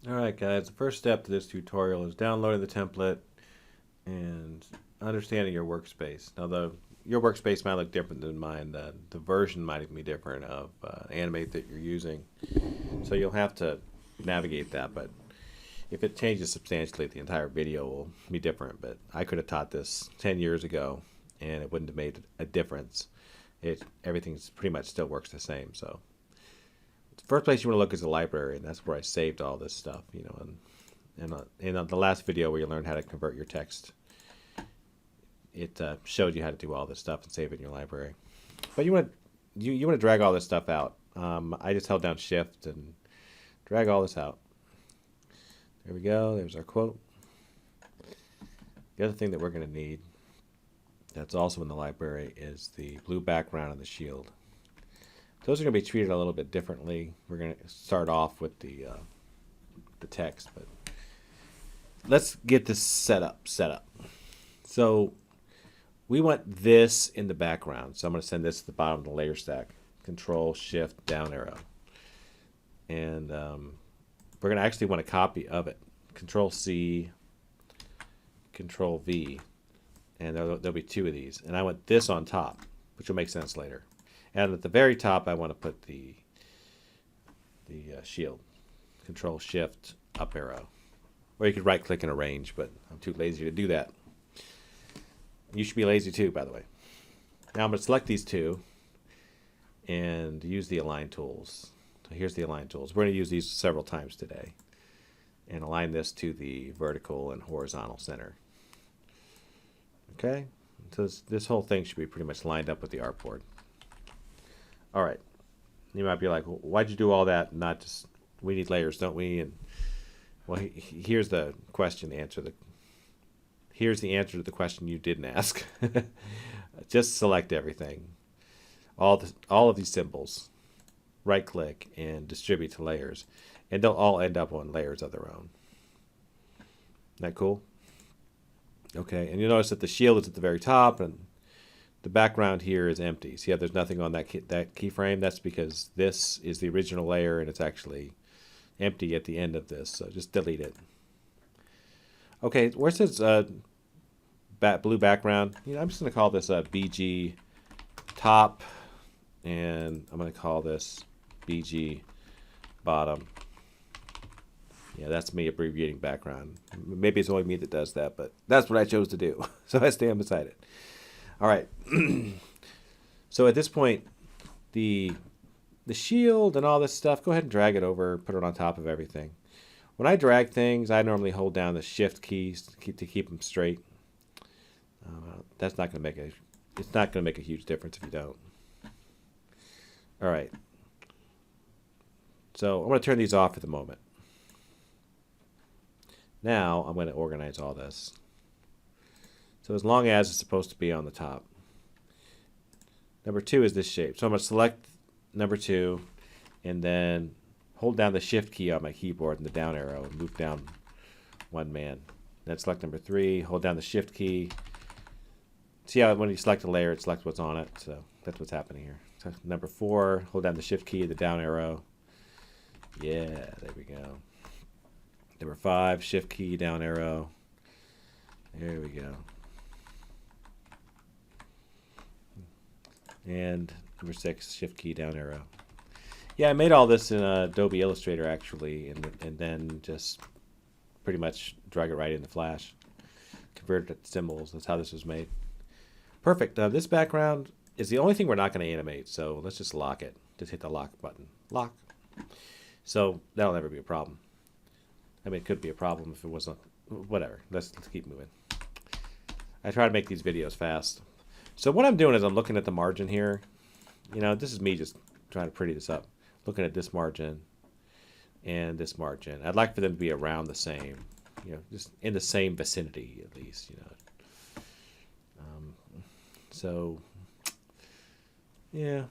Alright guys, the first step to this tutorial is downloading the template and understanding your workspace. Now your workspace might look different than mine. The version might even be different of Animate that you're using. So you'll have to navigate that, but if it changes substantially, the entire video will be different. But I could have taught this 10 years ago and it wouldn't have made a difference. Everything's pretty much still works the same. So the first place you want to look is the library, and that's where I saved all this stuff. And in the last video where you learned how to convert your text, it showed you how to do all this stuff and save it in your library. But you want to drag all this stuff out. I just held down Shift and drag all this out. There we go. There's our quote. The other thing that we're going to need that's also in the library is the blue background and the shield. Those are going to be treated a little bit differently. We're going to start off with the text, but let's get this set up. So we want this in the background. So I'm going to send this to the bottom of the layer stack. Control Shift down arrow, and we're going to actually want a copy of it. Control C, Control V, and there'll be two of these. And I want this on top, which will make sense later. And at the very top, I want to put the shield. Control Shift up arrow. Or you could right click and arrange, but I'm too lazy to do that. You should be lazy too, by the way. Now I'm going to select these two and use the align tools. So here's the align tools. We're going to use these several times today. And align this to the vertical and horizontal center. Okay? So this whole thing should be pretty much lined up with the artboard. All right. You might be like, well, why'd you do all that? Not just, we need layers, don't we? And well, here's the question to answer here's the answer to the question you didn't ask. Just select everything. All of these symbols. Right click and distribute to layers. And they'll all end up on layers of their own. Isn't that cool? Okay, and you'll notice that the shield is at the very top and the background here is empty. See how there's nothing on that keyframe? That's because this is the original layer and it's actually empty at the end of this. So just delete it. Okay, where it says blue background, I'm just going to call this BG top, and I'm going to call this BG bottom. Yeah, that's me abbreviating background. Maybe it's only me that does that, but that's what I chose to do. So I stand beside it. All right. So at this point, the shield and all this stuff, go ahead and drag it over, put it on top of everything. When I drag things, I normally hold down the Shift keys to keep them straight. That's not going to make it's not going to make a huge difference if you don't. All right. So I'm going to turn these off at the moment. Now I'm going to organize all this. So as long as it's supposed to be on the top. Number 2 is this shape. So I'm going to select number 2 and then hold down the Shift key on my keyboard and the down arrow and move down one man. Then select number 3, hold down the Shift key. See how when you select a layer, it selects what's on it. So that's what's happening here. So number 4, hold down the Shift key, the down arrow. Yeah, there we go. Number 5, Shift key, down arrow. There we go. And number 6, Shift key, down arrow. Yeah, I made all this in Adobe Illustrator actually, and then just pretty much drag it right into Flash. Convert it to symbols. That's how this was made. Perfect. This background is the only thing we're not going to animate, so let's just lock it. Just hit the lock button. Lock. So that'll never be a problem. I mean, it could be a problem if it wasn't. Whatever. Let's keep moving. I try to make these videos fast. So what I'm doing is I'm looking at the margin here. This is me just trying to pretty this up. Looking at this margin and this margin. I'd like for them to be around the same. Just in the same vicinity at least. So yeah,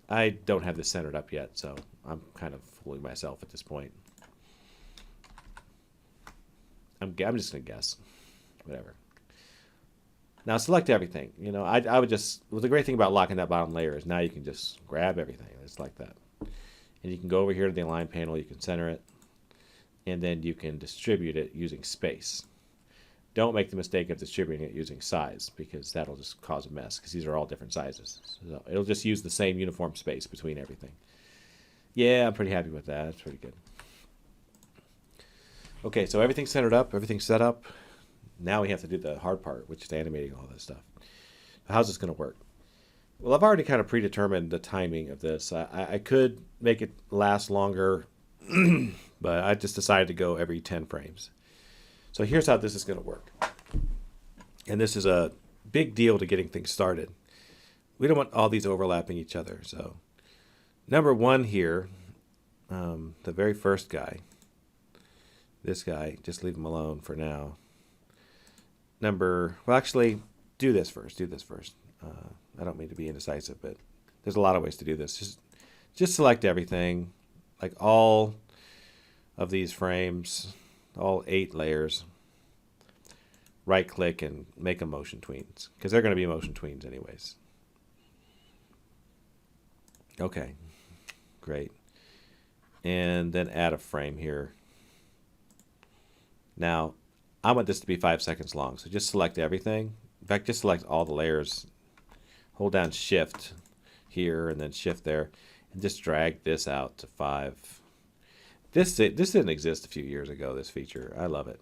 I don't have this centered up yet, so I'm kind of fooling myself at this point. I'm just gonna guess, whatever. Now select everything. I would just. Well, the great thing about locking that bottom layer is now you can just grab everything. It's like that, and you can go over here to the align panel. You can center it, and then you can distribute it using space. Don't make the mistake of distributing it using size, because that'll just cause a mess, because these are all different sizes. So it'll just use the same uniform space between everything. Yeah, I'm pretty happy with that. That's pretty good. Okay, so everything's centered up, everything's set up. Now we have to do the hard part, which is animating all this stuff. How's this going to work? Well, I've already kind of predetermined the timing of this. I could make it last longer, but I just decided to go every 10 frames. So here's how this is going to work. And this is a big deal to getting things started. We don't want all these overlapping each other. So number one here, the very first guy, this guy, just leave him alone for now. Well, actually, do this first. I don't mean to be indecisive, but there's a lot of ways to do this. Just select everything, like all of these frames, all 8 layers. Right click and make them motion tweens, because they're going to be motion tweens anyways. Okay, great. And then add a frame here. Now, I want this to be 5 seconds long, so just select everything. In fact, just select all the layers. Hold down Shift here and then Shift there, and just drag this out to 5. This didn't exist a few years ago, this feature. I love it.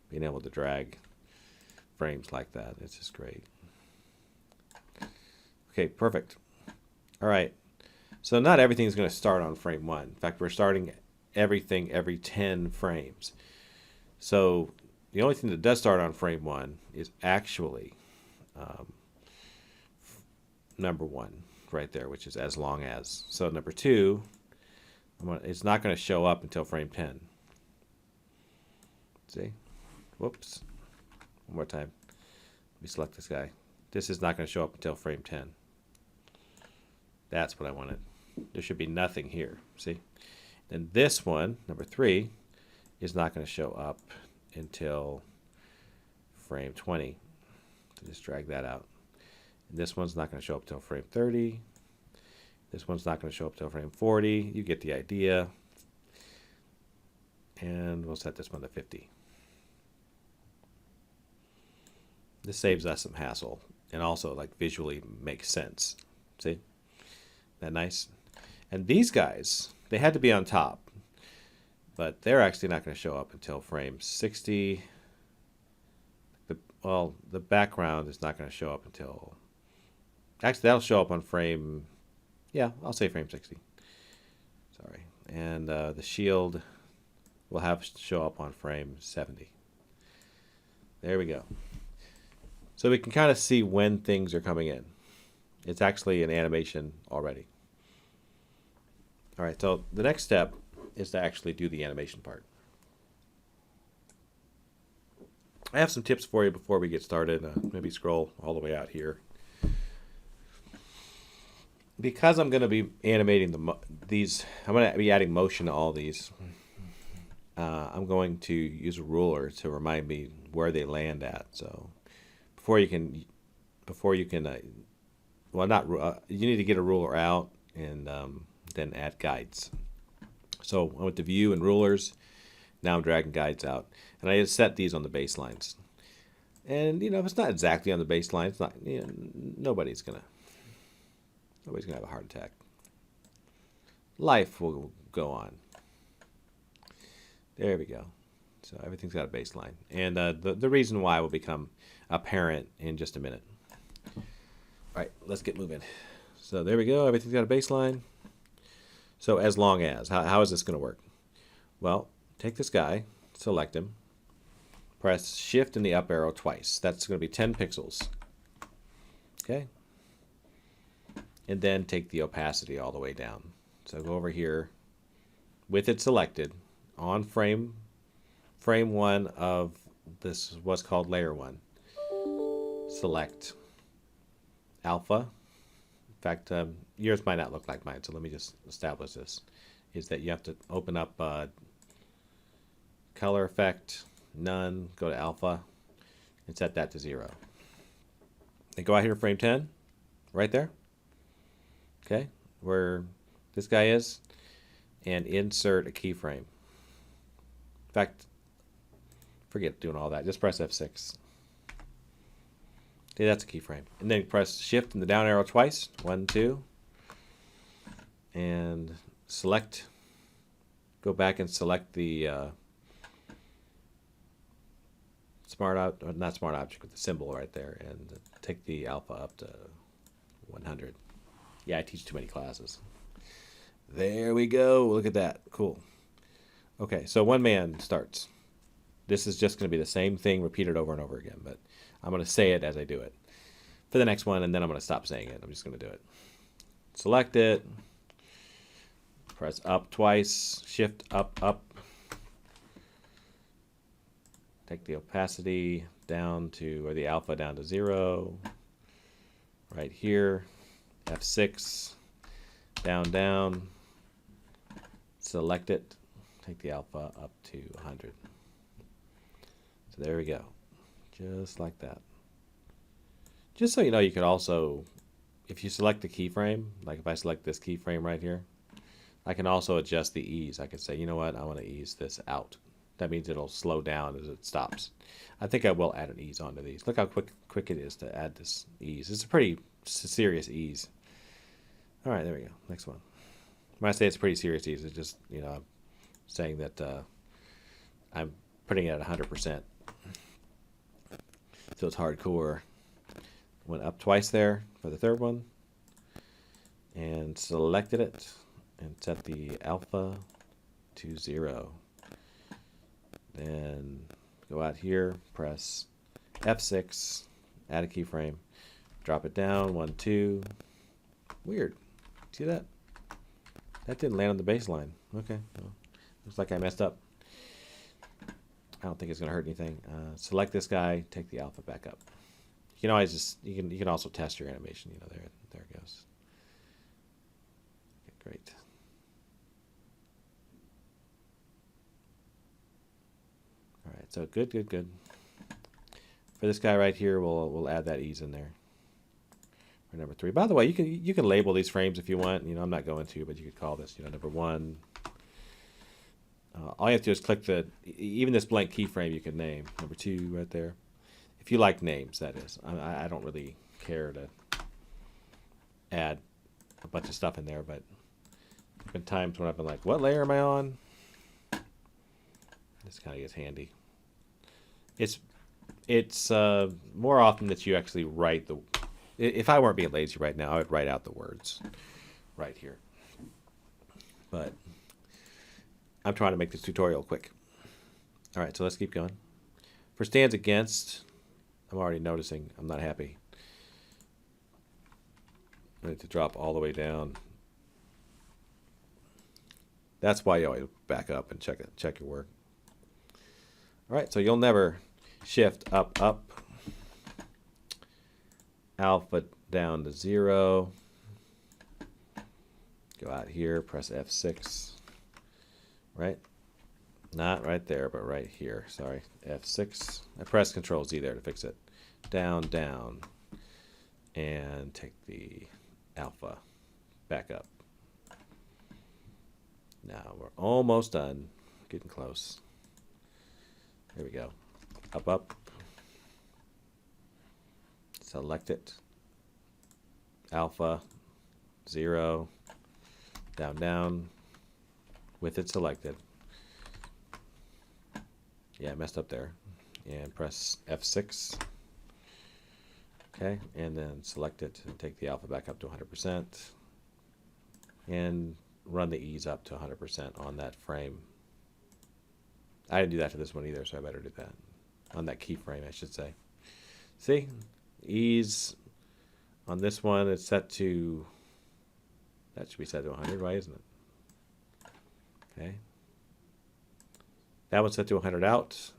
Being able to drag frames like that. It's just great. Okay, perfect. All right. So not everything is going to start on frame 1. In fact, we're starting everything every 10 frames. So the only thing that does start on frame 1 is actually number 1 right there, which is as long as. So number 2, it's not going to show up until frame 10. See? Whoops. One more time. Let me select this guy. This is not going to show up until frame 10. That's what I wanted. There should be nothing here. See? Then this one, number 3, is not going to show up until frame 20. So just drag that out. And this one's not going to show up until frame 30. This one's not going to show up until frame 40. You get the idea. And we'll set this one to 50. This saves us some hassle and also like visually makes sense. See? Isn't that nice? And these guys, they had to be on top, but they're actually not going to show up until frame 60. The background is not going to show up until, actually that'll show up on frame, yeah, I'll say frame 60. Sorry. And the shield will have to show up on frame 70. There we go. So we can kind of see when things are coming in. It's actually an animation already. All right, so the next step is to actually do the animation part. I have some tips for you before we get started. Maybe scroll all the way out here. Because I'm going to be animating these, I'm going to be adding motion to all these. I'm going to use a ruler to remind me where they land at. So before you can, well, you need to get a ruler out and then add guides. So I went to View and Rulers. Now I'm dragging guides out, and I just set these on the baselines. And if it's not exactly on the baseline, it's not. Nobody's gonna have a heart attack. Life will go on. There we go. So everything's got a baseline, and the reason why will become apparent in just a minute. All right, let's get moving. So there we go. Everything's got a baseline. So as long as, how is this going to work? Well, take this guy, select him, press Shift and the up arrow twice. That's going to be 10 pixels. Okay. And then take the opacity all the way down. So go over here with it selected on frame 1 of this, what's called layer 1. Select alpha. In fact, yours might not look like mine, so let me just establish this. Is that you have to open up color effect, none, go to alpha, and set that to 0. Then go out here to frame 10, right there. Okay, where this guy is, and insert a keyframe. fact, forget doing all that. Just press F6. Okay, that's a keyframe. And then press Shift and the down arrow twice. 1, 2. And select. Go back and select the not smart object, but the symbol right there, and take the alpha up to 100. Yeah, I teach too many classes. There we go. Look at that. Cool. Okay, so one man starts. This is just going to be the same thing repeated over and over again, but I'm going to say it as I do it for the next one, and then I'm going to stop saying it. I'm just going to do it. Select it. Press up twice. Shift up, up. Take the opacity down to, or the alpha down to 0. Right here. F6. Down, down. Select it. Take the alpha up to 100. So there we go. Just like that. Just so you know, you could also, if you select the keyframe, like if I select this keyframe right here, I can also adjust the ease. I can say, you know what, I want to ease this out. That means it'll slow down as it stops. I think I will add an ease onto these. Look how quick it is to add this ease. It's a pretty serious ease. All right, there we go. Next one. When I say it's pretty serious ease, it's just, you know, I'm saying that I'm putting it at 100%. So it's hardcore. Went up twice there for the third one. And selected it and set the alpha to 0. Then go out here, press F6, add a keyframe, drop it down, 1, 2. Weird. See that? That didn't land on the baseline. Okay. Well, looks like I messed up. I don't think it's going to hurt anything. Select this guy, take the alpha back up. You can always just, you can also test your animation. You know, there it goes. Okay, great. All right, so good. For this guy right here, we'll add that ease in there. For number 3. By the way, you can label these frames if you want. You know, I'm not going to, but you could call this, you know, number 1. All you have to do is click even this blank keyframe you can name. Number 2 right there. If you like names, that is. I don't really care to add a bunch of stuff in there, but there have been times when I've been like, what layer am I on? This kind of gets handy. It's more often that you actually write the... If I weren't being lazy right now, I would write out the words right here. But I'm trying to make this tutorial quick. All right, so let's keep going. For stands against, I'm already noticing I'm not happy. I need to drop all the way down. That's why you always back up and check your work. All right, so you'll never shift up, alpha down to 0. Go out here, press F6. Right? Not right there, but right here. Sorry, F6. I pressed Control Z there to fix it. Down, down. And take the alpha back up. Now we're almost done. Getting close. There we go. Up. Select it. Alpha. 0. Down, down. With it selected. Yeah, I messed up there. And press F6. Okay, and then select it and take the alpha back up to 100%. And run the ease up to 100% on that frame. I didn't do that to this one either, so I better do that. On that keyframe, I should say. See? Ease on this one, it's set to... That should be set to 100, right, isn't it? Okay. That one's set to 100 out.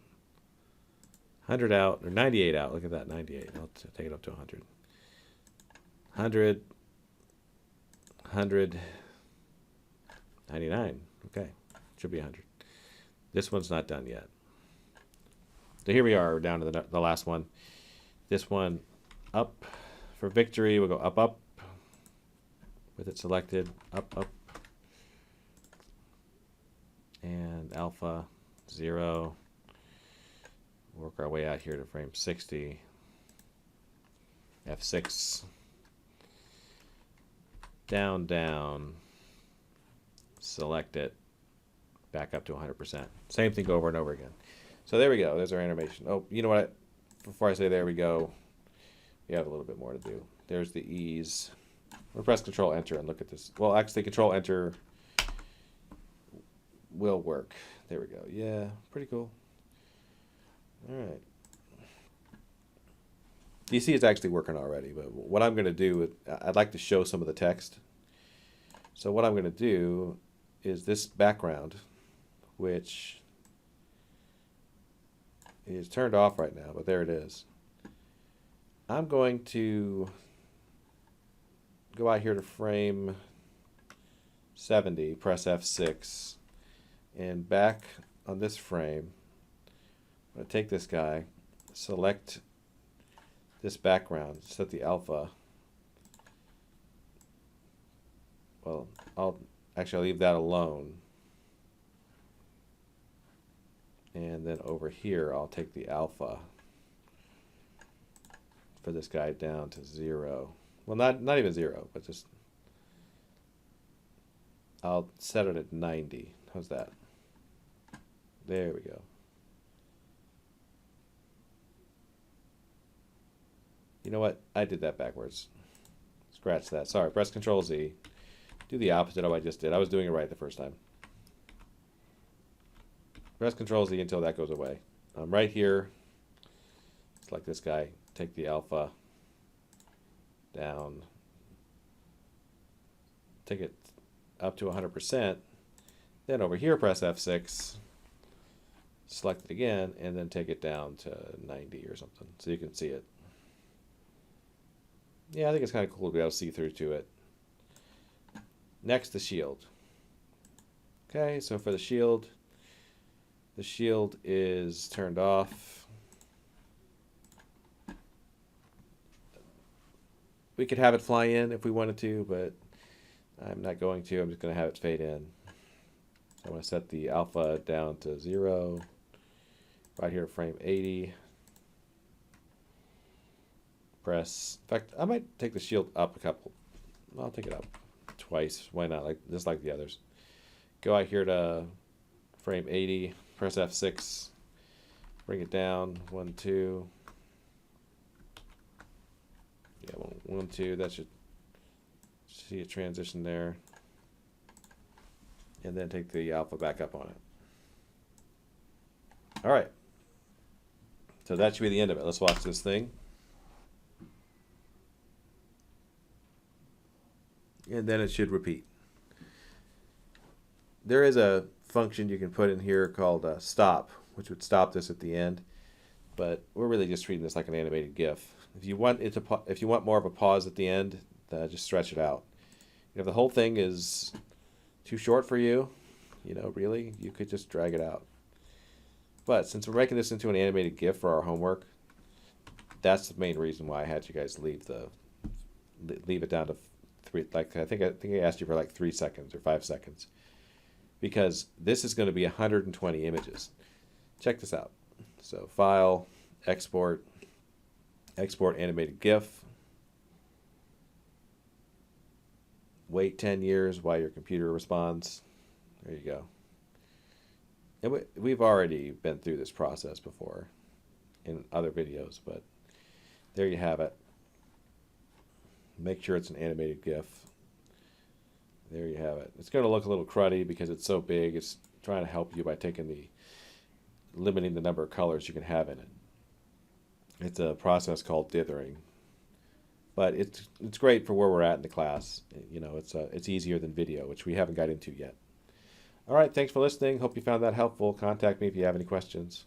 100 out, or 98 out. Look at that, 98. I'll take it up to 100. 100. 100. 99. Okay. Should be 100. This one's not done yet. So here we are, down to the last one. This one, up. For victory, we'll go up. With it selected, up. And alpha 0. Work our way out here to frame 60. F6. Down, down. Select it. Back up to 100%. Same thing over and over again. So there we go. There's our animation. Oh, you know what? Before I say there we go, we have a little bit more to do. There's the ease. We'll press Control Enter and look at this. Well, actually, Control Enter will work. There we go. Yeah, pretty cool. All right. You see it's actually working already, but what I'm going to do, I'd like to show some of the text. So what I'm going to do is this background, which is turned off right now, but there it is. I'm going to go out here to frame 70, press F6, and back on this frame, I'm going to take this guy, select this background, set the alpha. Well, I'll leave that alone. And then over here, I'll take the alpha for this guy down to 0. Well, not even 0, but just I'll set it at 90. How's that? There we go. You know what? I did that backwards. Scratch that. Sorry. Press Control Z. Do the opposite of what I just did. I was doing it right the first time. Press Control Z until that goes away. I'm right here. Select this guy. Take the alpha down. Take it up to 100%. Then over here, press F6. Select it again, and then take it down to 90 or something so you can see it. Yeah, I think it's kind of cool to be able to see through to it. Next, the shield. Okay, so for the shield is turned off. We could have it fly in if we wanted to, but I'm not going to. I'm just going to have it fade in. So I'm going to set the alpha down to 0. Right here, frame 80. Press. In fact, I might take the shield up a couple. I'll take it up twice. Why not? Just like the others. Go out here to frame 80. Press F6. Bring it down. 1, 2. Yeah, 1, 2. That should see a transition there. And then take the alpha back up on it. All right. So that should be the end of it. Let's watch this thing. And then it should repeat. There is a function you can put in here called stop, which would stop this at the end. But we're really just treating this like an animated GIF. If you want more of a pause at the end, just stretch it out. If the whole thing is too short for you, really, you could just drag it out. But since we're making this into an animated GIF for our homework, that's the main reason why I had you guys leave it down to 3. I think I asked you for 3 seconds or 5 seconds, because this is going to be 120 images. Check this out. So File, Export Animated GIF. Wait 10 years while your computer responds. There you go. And we've already been through this process before in other videos, but there you have it. Make sure it's an animated GIF. There you have it. It's going to look a little cruddy because it's so big. It's trying to help you by limiting the number of colors you can have in it. It's a process called dithering. But it's great for where we're at in the class. It's easier than video, which we haven't got into yet. All right, thanks for listening. Hope you found that helpful. Contact me if you have any questions.